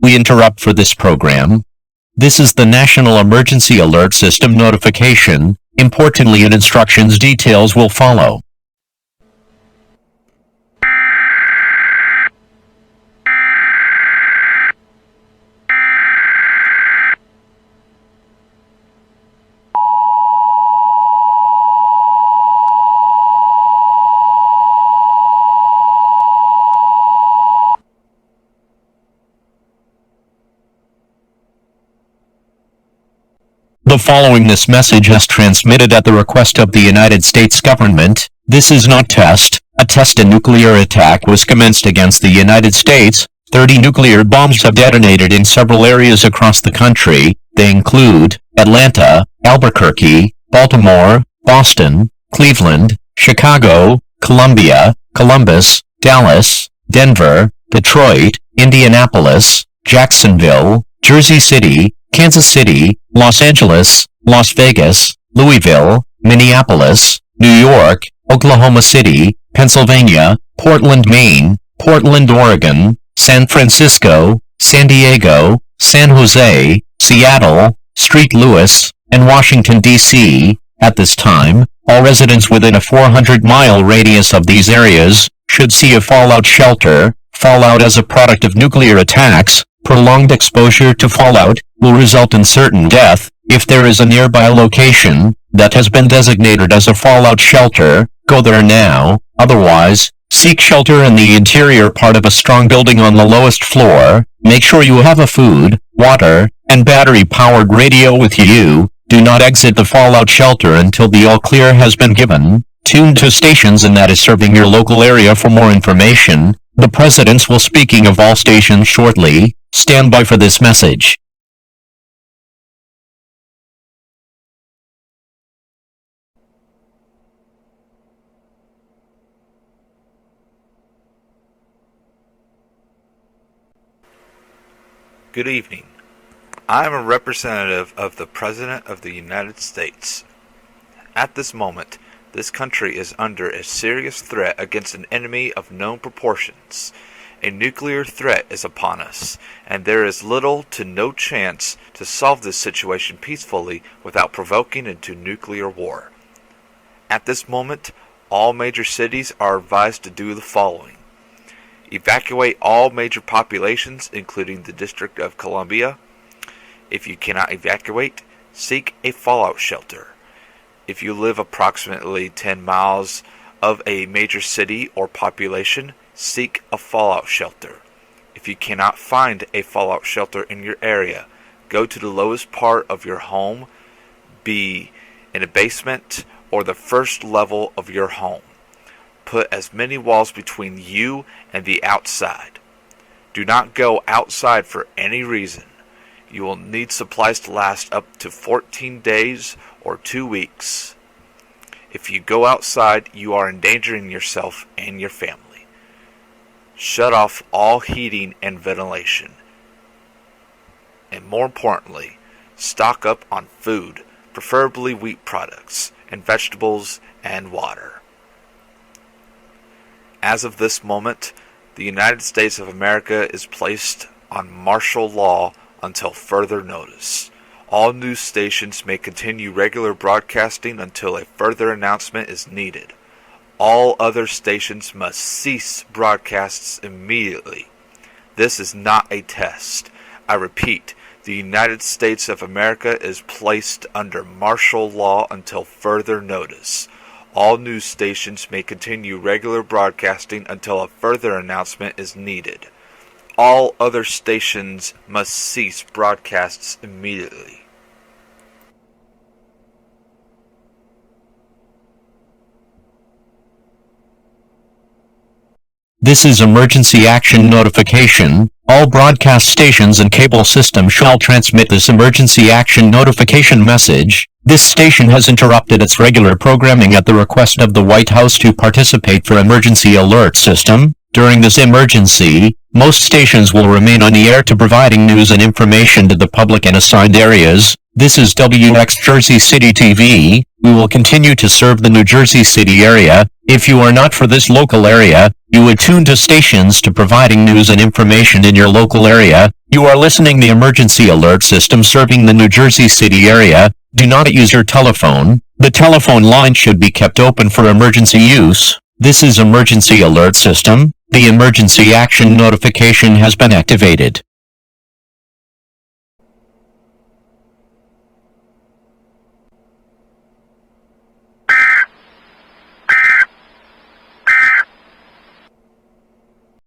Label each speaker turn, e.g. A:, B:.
A: we interrupt for this program. This is the National Emergency Alert System notification. Importantly, and instructions details will follow. The following this message is transmitted at the request of the United States government. This is not test. A test nuclear attack was commenced against the United States. 30 nuclear bombs have detonated in several areas across the country. They include Atlanta, Albuquerque, Baltimore, Boston, Cleveland, Chicago, Columbia, Columbus, Dallas, Denver, Detroit, Indianapolis, Jacksonville, Jersey City, Kansas City, Los Angeles, Las Vegas, Louisville, Minneapolis, New York, Oklahoma City, Pennsylvania, Portland, Maine, Portland, Oregon, San Francisco, San Diego, San Jose, Seattle, St. Louis, and Washington, D.C. At this time, all residents within a 400-mile radius of these areas should see a fallout shelter. Fallout as a product of nuclear attacks. Prolonged exposure to fallout will result in certain death. If there is a nearby location that has been designated as a fallout shelter, go there now. Otherwise, seek shelter in the interior part of a strong building on the lowest floor. Make sure you have a food, water, and battery-powered radio with you. Do not exit the fallout shelter until the all-clear has been given. Tune to stations and that is serving your local area for more information. The presidents will speaking of all stations shortly. Stand by for this message.
B: Good evening. I am a representative of the President of the United States. At this moment, this country is under a serious threat against an enemy of known proportions. A nuclear threat is upon us, and there is little to no chance to solve this situation peacefully without provoking into nuclear war. At this moment, all major cities are advised to do the following. Evacuate all major populations, including the District of Columbia. If you cannot evacuate, seek a fallout shelter. If you live approximately 10 miles of a major city or population, seek a fallout shelter. If you cannot find a fallout shelter in your area, go to the lowest part of your home, be in a basement or the first level of your home. Put as many walls between you and the outside. Do not go outside for any reason. You will need supplies to last up to 14 days or 2 weeks. If you go outside, you are endangering yourself and your family. Shut off all heating and ventilation. And more importantly, stock up on food, preferably wheat products, and vegetables and water. As of this moment, the United States of America is placed on martial law until further notice. All news stations may continue regular broadcasting until a further announcement is needed. All other stations must cease broadcasts immediately. This is not a test. I repeat, the United States of America is placed under martial law until further notice. All news stations may continue regular broadcasting until a further announcement is needed. All other stations must cease broadcasts immediately.
A: This is emergency action notification. All broadcast stations and cable systems shall transmit this emergency action notification message. This station has interrupted its regular programming at the request of the White House to participate for emergency alert system. During this emergency, most stations will remain on the air to providing news and information to the public in assigned areas. This is WX Jersey City TV. We will continue to serve the New Jersey City area. If you are not for this local area, you would tune to stations to providing news and information in your local area. You are listening the emergency alert system serving the New Jersey City area. Do not use your telephone. The telephone line should be kept open for emergency use. This is emergency alert system. The emergency action notification has been activated.